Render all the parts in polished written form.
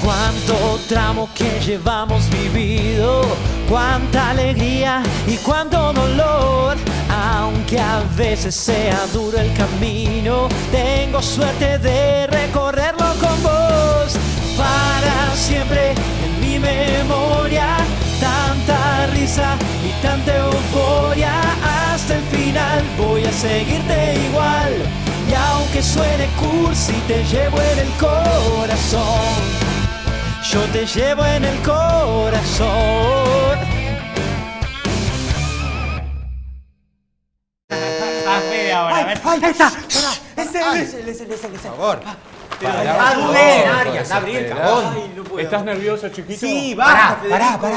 Cuánto tramo que llevamos vivido, cuánta alegría y cuánto dolor. Aunque a veces sea duro el camino, tengo suerte de recorrerlo con vos. Para siempre en mi memoria, tanta risa y tanta euforia. Hasta el final voy a seguirte igual. Y aunque suene cursi, te llevo en el corazón. Yo te llevo en el corazón. A Fede ahora, a ver. ¡Ahí está! Ese. Por favor. Gabriel, cagón. ¿Estás nervioso, chiquito? Sí, basta,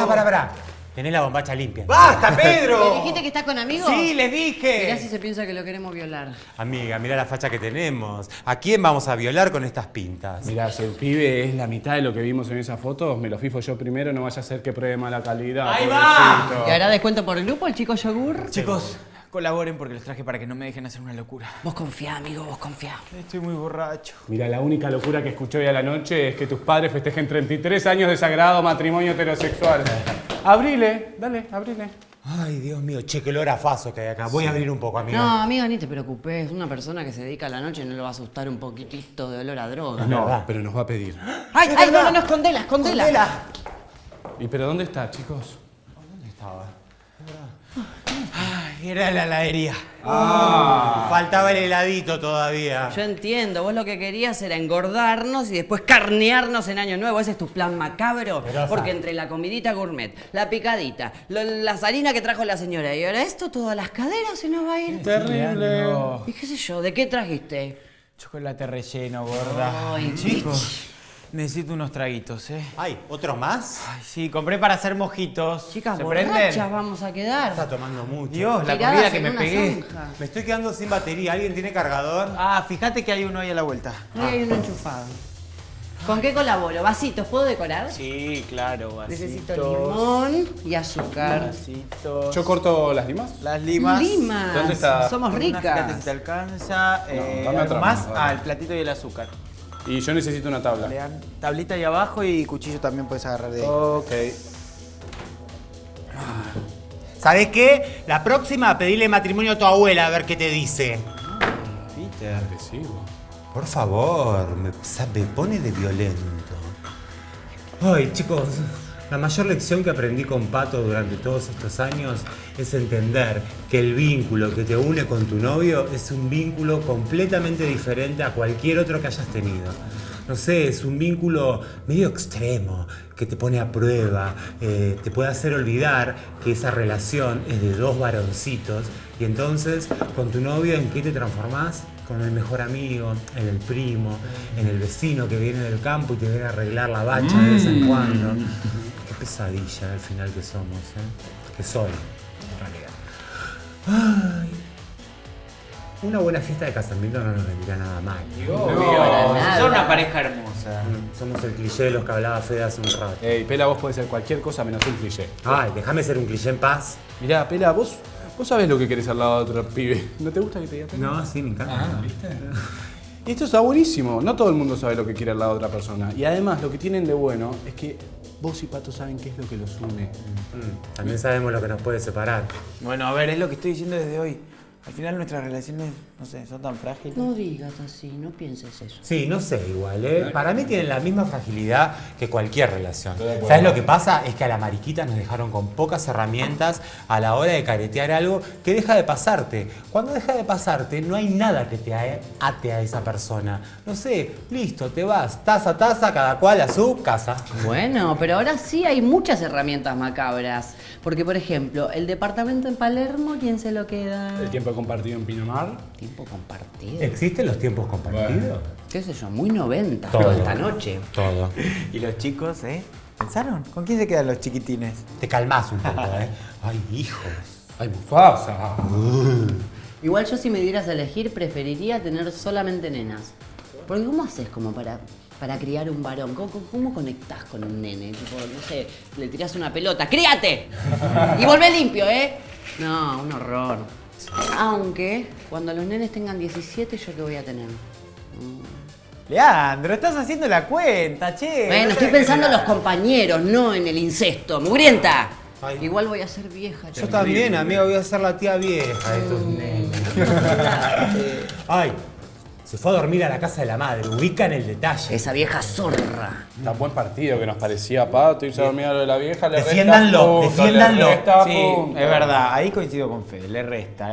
Pará. Tenés la bombacha limpia. ¡Basta, ¿Le Pedro! dijiste que estás con amigos? Sí, les dije. Mirá si se piensa que lo queremos violar. Amiga, mirá la facha que tenemos. ¿A quién vamos a violar con estas pintas? Mirá, si el pibe es la mitad de lo que vimos en esas fotos, me lo fifo yo primero, no vaya a ser que pruebe mala calidad. ¡Ahí va! pobrecito. ¿Y hará descuento por el grupo el chico yogur? Chicos, colaboren porque los traje para que no me dejen hacer una locura. Vos confiá, amigo, vos confiá. Estoy muy borracho. Mira, la única locura que escuché hoy a la noche es que tus padres festejen 33 años de sagrado matrimonio heterosexual. Abrile, dale, abrile. Ay, Dios mío, che, qué olor a faso que hay acá. Voy a abrir un poco, amiga. No, amiga, ni te preocupes. Una persona que se dedica a la noche no le va a asustar un poquitito de olor a droga. No, verdad. pero nos va a pedir. ¡Ay, no, escondela! ¿Y pero dónde está, chicos? Ay, era la heladería. Faltaba el heladito todavía. Yo entiendo, vos lo que querías era engordarnos y después carnearnos en Año Nuevo. Ese es tu plan macabro. Pero, Porque entre la comidita gourmet, la picadita, las harinas que trajo la señora y ahora esto, todas las caderas se nos va a ir. Terrible. ¿Y qué sé yo? ¿De qué trajiste? Chocolate relleno, gorda. Ay, chicos, necesito unos traguitos, ¿eh? Ay, ¿otro más? Ay, sí, compré para hacer mojitos. Chicas, ¿Se borrachas prenden? vamos a quedar. Está tomando mucho. Dios, la Tiradas comida que en me una pegué. zanja. Me estoy quedando sin batería. ¿Alguien tiene cargador? Ah, fíjate que hay uno ahí a la vuelta. Ahí hay uno enchufado. ¿Con qué colaboro? ¿Vasitos? ¿Puedo decorar? Sí, claro, vasitos. Necesito limón y azúcar. Vasitos. ¿Yo corto las limas? Las limas. Limas. ¿Dónde está? Somos Fíjate si ricas. te alcanza. dame ¿Algo otra más? más, dale. El platito y el azúcar. Y yo necesito una tabla. Lean tablita ahí abajo y cuchillo también puedes agarrar de ahí. Ok. ¿Sabés qué? La próxima, pedirle matrimonio a tu abuela a ver qué te dice. Peter. Agresivo. Por favor, me pone de violento. Ay, chicos, la mayor lección que aprendí con Pato durante todos estos años es entender que el vínculo que te une con tu novio es un vínculo completamente diferente a cualquier otro que hayas tenido. No sé, es un vínculo medio extremo, que te pone a prueba, te puede hacer olvidar que esa relación es de dos varoncitos y entonces con tu novio ¿en qué te transformás? Con el mejor amigo, en el primo, en el vecino que viene del campo y te viene a arreglar la bacha de vez en cuando. Qué pesadilla al final que somos, ¿eh? Que soy, en realidad. Ay. Una buena fiesta de casamiento no nos vendría nada mal. Para nada. Son una pareja hermosa. Somos el cliché de los que hablaba Fede hace un rato. Ey, Pela, vos podés ser cualquier cosa menos un cliché. Ay, déjame ser un cliché en paz. Mirá, Pela, vos sabés lo que querés al lado de otro pibe. ¿No te gusta que te diga Pela? No, sí, me encanta. ¿viste? Y esto está buenísimo. No todo el mundo sabe lo que quiere al lado de otra persona. Y además, lo que tienen de bueno es que vos y Pato saben qué es lo que los une. También sabemos lo que nos puede separar. Bueno, a ver, es lo que estoy diciendo desde hoy. Al final nuestras relaciones, no sé, son tan frágiles. No digas así, no pienses eso. Sí, no sé, igual, ¿eh? Para mí tienen la misma fragilidad que cualquier relación. ¿Sabes lo que pasa? Es que a la mariquita nos dejaron con pocas herramientas a la hora de caretear algo que deja de pasarte. Cuando deja de pasarte, no hay nada que te ate a esa persona. No sé, listo, te vas, taza a taza, cada cual a su casa. Bueno, pero ahora sí hay muchas herramientas macabras. Porque, por ejemplo, el departamento en Palermo, ¿quién se lo queda? El tiempo compartido en Pinamar. Tiempo compartido. ¿Existen los tiempos compartidos? ¿Qué sé yo? Muy 90 Todo. esta noche. Todo. ¿Y los chicos, ¿Pensaron? ¿Con quién se quedan los chiquitines? Te calmás un poco, ¿eh? Ay, hijos. ¡Ay, Mufasa! Igual yo si me dieras a elegir preferiría tener solamente nenas. Porque ¿cómo haces como para criar un varón? ¿Cómo conectás con un nene? Tipo, no sé, le tirás una pelota, ¡críate! Y volvé limpio, ¿eh? No, un horror. Aunque cuando los nenes tengan 17, ¿yo qué voy a tener? Leandro, estás haciendo la cuenta, che. Bueno, estoy pensando en los compañeros, no en el incesto. ¡Mugrienta! Ay. Igual voy a ser vieja. Yo también, amigo, voy a ser la tía vieja de estos nenes. Ay, se fue a dormir a la casa de la madre, ubican el detalle. Esa vieja zorra. Tan buen partido que nos parecía Pato, irse a dormir a lo de la vieja, le Defiéndanlo, resta punto, defiéndanlo. le resta Sí, punto. es verdad, ahí coincido con Fede, le resta.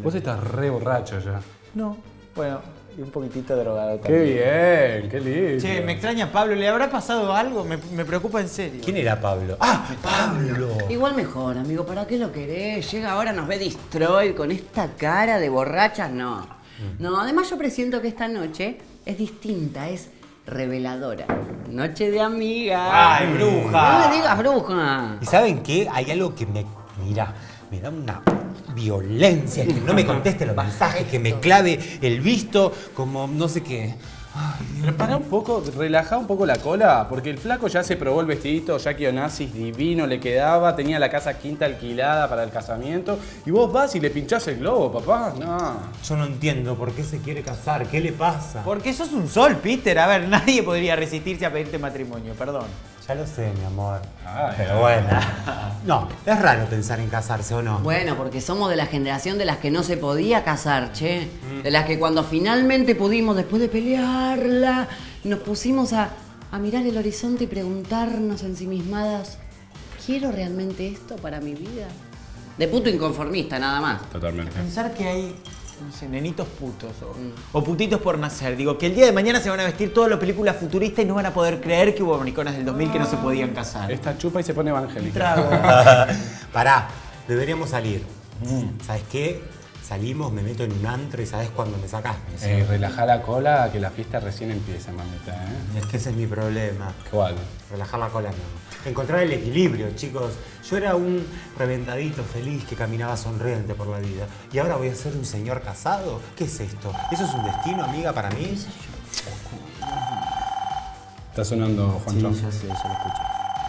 Vos estás re borracho ya. No, bueno, y un poquitito drogado Qué también. bien, qué lindo. Che, me extraña Pablo, ¿le habrá pasado algo? Me preocupa en serio. ¿Quién era Pablo? ¡Ah, Pablo! Igual mejor, amigo, ¿para qué lo querés? Llega ahora, nos ve destroy con esta cara de borrachas, no. No, además yo presiento que esta noche es distinta, es reveladora. Noche de amigas. ¡Ay, bruja! No me digas bruja. ¿Y saben qué? Hay algo que me da una violencia, que no me conteste los mensajes, que me clave el visto, como no sé qué. Pero para un poco, relajá un poco la cola, porque el flaco ya se probó el vestidito, Jackie Onassis divino le quedaba, tenía la casa quinta alquilada para el casamiento, y vos vas y le pinchás el globo, papá. No. Yo no entiendo por qué se quiere casar, qué le pasa. Porque sos un sol, Peter. A ver, nadie podría resistirse a pedirte matrimonio, perdón. Ya lo sé, mi amor. Ay, Pero bueno. No, es raro pensar en casarse, ¿o no? Bueno, porque somos de la generación de las que no se podía casar, che. De las que cuando finalmente pudimos, después de pelearla, nos pusimos a mirar el horizonte y preguntarnos ensimismadas, ¿quiero realmente esto para mi vida? De puto inconformista, nada más. Totalmente. Pensar que hay, no sé, nenitos putos o putitos por nacer. Digo, que el día de mañana se van a vestir todas las películas futuristas y no van a poder creer que hubo mariconas del 2000 que no se podían casar. Esta chupa y se pone evangélica. Trago. Pará, deberíamos salir. ¿Sabes qué? Salimos, me meto en un antro y ¿sabes cuándo me sacás? Relajá la cola, que la fiesta recién empieza, mamita, ¿eh? Es que ese es mi problema. ¿Cuál? Relajar la cola no. Encontrar el equilibrio, chicos. Yo era un reventadito feliz que caminaba sonriente por la vida. ¿Y ahora voy a ser un señor casado? ¿Qué es esto? ¿Eso es un destino, amiga, para mí? Está sonando, Juancho. Sí, yo sé, yo lo escucho.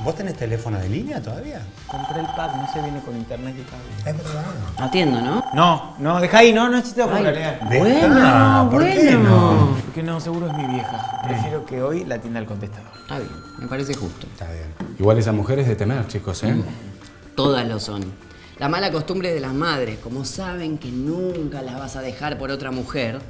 ¿Vos tenés teléfono de línea todavía? Compré el pack, no se viene con internet y cable. Es verdad. Atiendo, ¿no? No, deja ahí, no necesito Ay, leer. bueno, ¿por qué bueno. no? Porque no, seguro es mi vieja. Prefiero que hoy la atienda el contestador. Está bien, me parece justo. Está bien. Igual esa mujer es de temer, chicos, ¿eh? Todas lo son. La mala costumbre de las madres, como saben que nunca las vas a dejar por otra mujer,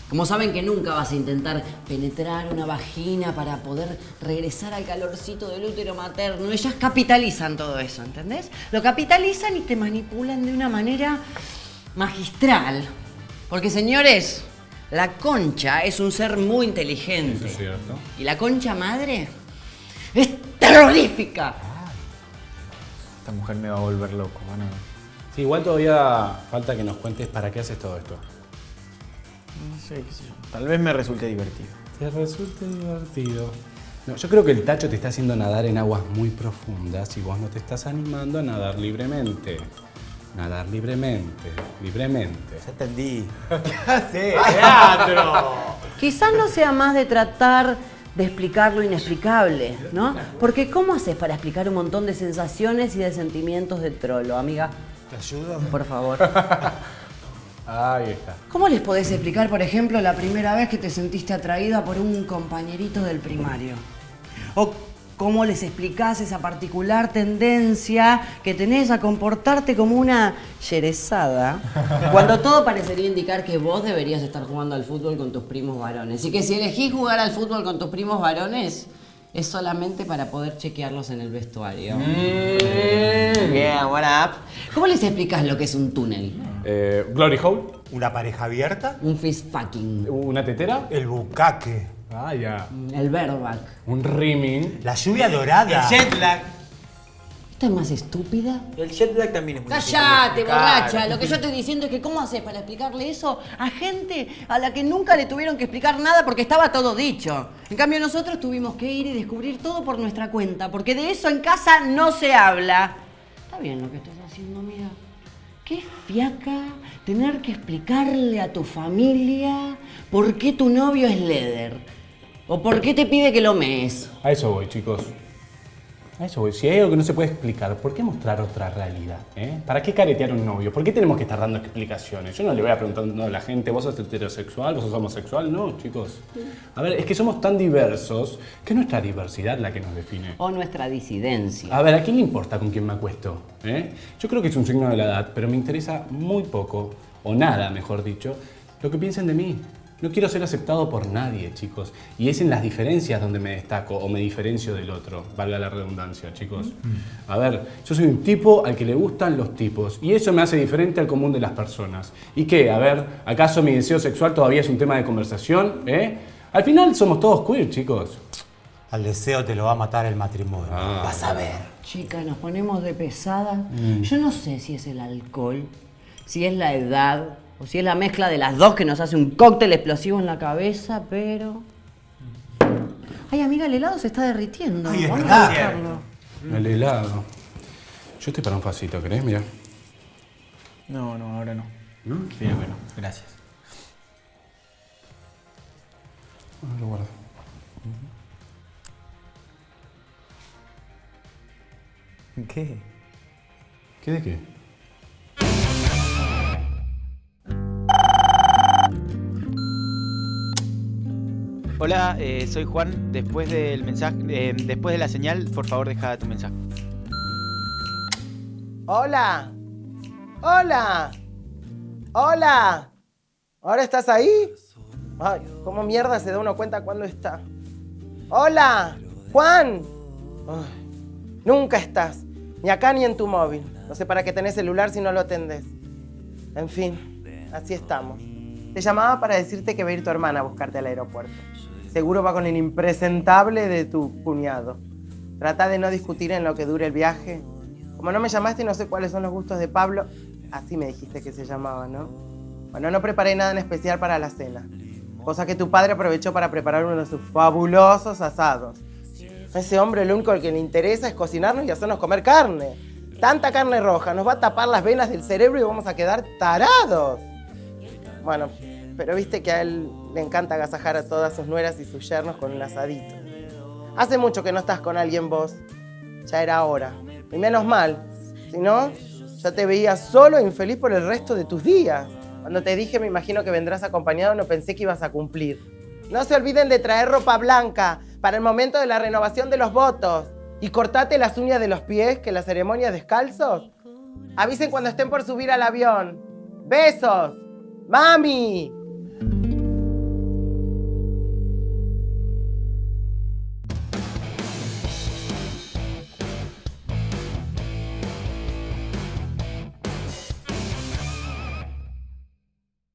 como saben que nunca vas a intentar penetrar una vagina para poder regresar al calorcito del útero materno, ellas capitalizan todo eso, ¿entendés? Lo capitalizan y te manipulan de una manera magistral. Porque, señores, la concha es un ser muy inteligente. Eso es cierto. Y la concha madre es terrorífica. Esta mujer me va a volver loco, mano. Sí, igual todavía falta que nos cuentes para qué haces todo esto. No sé, qué sé yo. Tal vez me resulte divertido. Te resulta divertido. No, yo creo que el tacho te está haciendo nadar en aguas muy profundas y vos no te estás animando a nadar libremente. Nadar libremente, libremente. Ya entendí. ¿Qué haces, Leandro? Quizás no sea más de tratar de explicar lo inexplicable, ¿no? Porque ¿cómo haces para explicar un montón de sensaciones y de sentimientos de trolo, amiga? ¿Te ayudo? Por favor. Ahí está. ¿Cómo les podés explicar, por ejemplo, la primera vez que te sentiste atraída por un compañerito del primario? ¿O cómo les explicás esa particular tendencia que tenés a comportarte como una yerezada cuando todo parecería indicar que vos deberías estar jugando al fútbol con tus primos varones? Y que si elegís jugar al fútbol con tus primos varones es solamente para poder chequearlos en el vestuario. Yeah, what up? ¿Cómo les explicás lo que es un túnel? Glory Hole, ¿Una pareja abierta? Un fist fucking. una tetera. El bucaque. Ah, ya. El bareback. Un rimming. La lluvia dorada. El jet lag. ¿Esta es más estúpida? El jet lag también es muy difícil de ¡Cállate, explicar. borracha! Lo que yo estoy diciendo es que ¿cómo haces para explicarle eso a gente a la que nunca le tuvieron que explicar nada porque estaba todo dicho? En cambio nosotros tuvimos que ir y descubrir todo por nuestra cuenta, porque de eso en casa no se habla. Está bien lo que estás haciendo, amiga. Qué fiaca tener que explicarle a tu familia por qué tu novio es Leder. O por qué te pide que lo mees. A eso voy, chicos. A eso voy. Si hay algo que no se puede explicar, ¿por qué mostrar otra realidad? ¿Para qué caretear a un novio? ¿Por qué tenemos que estar dando explicaciones? Yo no le voy a preguntar a la gente, ¿vos sos heterosexual? ¿Vos sos homosexual? No, chicos. A ver, es que somos tan diversos que es nuestra diversidad la que nos define. O nuestra disidencia. A ver, ¿a quién le importa con quién me acuesto? Yo creo que es un signo de la edad, pero me interesa muy poco, o nada, mejor dicho, lo que piensen de mí. No quiero ser aceptado por nadie, chicos. Y es en las diferencias donde me destaco o me diferencio del otro, valga la redundancia, chicos. A ver, yo soy un tipo al que le gustan los tipos y eso me hace diferente al común de las personas. ¿Y qué? A ver, ¿acaso mi deseo sexual todavía es un tema de conversación? Al final somos todos queer, chicos. Al deseo te lo va a matar el matrimonio. Vas a ver. Chicas, nos ponemos de pesada. Yo no sé si es el alcohol, si es la edad, o si es la mezcla de las dos que nos hace un cóctel explosivo en la cabeza, pero... Ay, amiga, el helado se está derritiendo. Ay, es Vamos verdad. a buscarlo. El helado. Yo estoy para un facito, ¿querés? Mira. No, ahora no. ¿No? Sí, bueno, gracias. Lo guardo. ¿Qué? ¿Qué de qué? Hola, soy Juan. Después del mensaje, después de la señal, por favor deja tu mensaje. Hola. Hola. Hola. ¿Ahora estás ahí? Ay, ¿cómo mierda se da uno cuenta cuando está? Hola. Juan. Ay, nunca estás. Ni acá ni en tu móvil. No sé para qué tenés celular si no lo atendés. En fin, así estamos. Te llamaba para decirte que va a ir tu hermana a buscarte al aeropuerto. Seguro va con el impresentable de tu cuñado. Trata de no discutir en lo que dure el viaje. Como no me llamaste y no sé cuáles son los gustos de Pablo, así me dijiste que se llamaba, ¿no? Bueno, no preparé nada en especial para la cena. Cosa que tu padre aprovechó para preparar uno de sus fabulosos asados. A ese hombre lo único al que le interesa es cocinarnos y hacernos comer carne. Tanta carne roja nos va a tapar las venas del cerebro y vamos a quedar tarados. Bueno, pero viste que a él le encanta agasajar a todas sus nueras y sus yernos con un asadito. Hace mucho que no estás con alguien vos. Ya era hora. Y menos mal. Si no, ya te veía solo e infeliz por el resto de tus días. Cuando te dije, me imagino que vendrás acompañado, no pensé que ibas a cumplir. No se olviden de traer ropa blanca para el momento de la renovación de los votos. Y cortate las uñas de los pies, que la ceremonia es descalzos. Avisen cuando estén por subir al avión. ¡Besos! ¡Mami!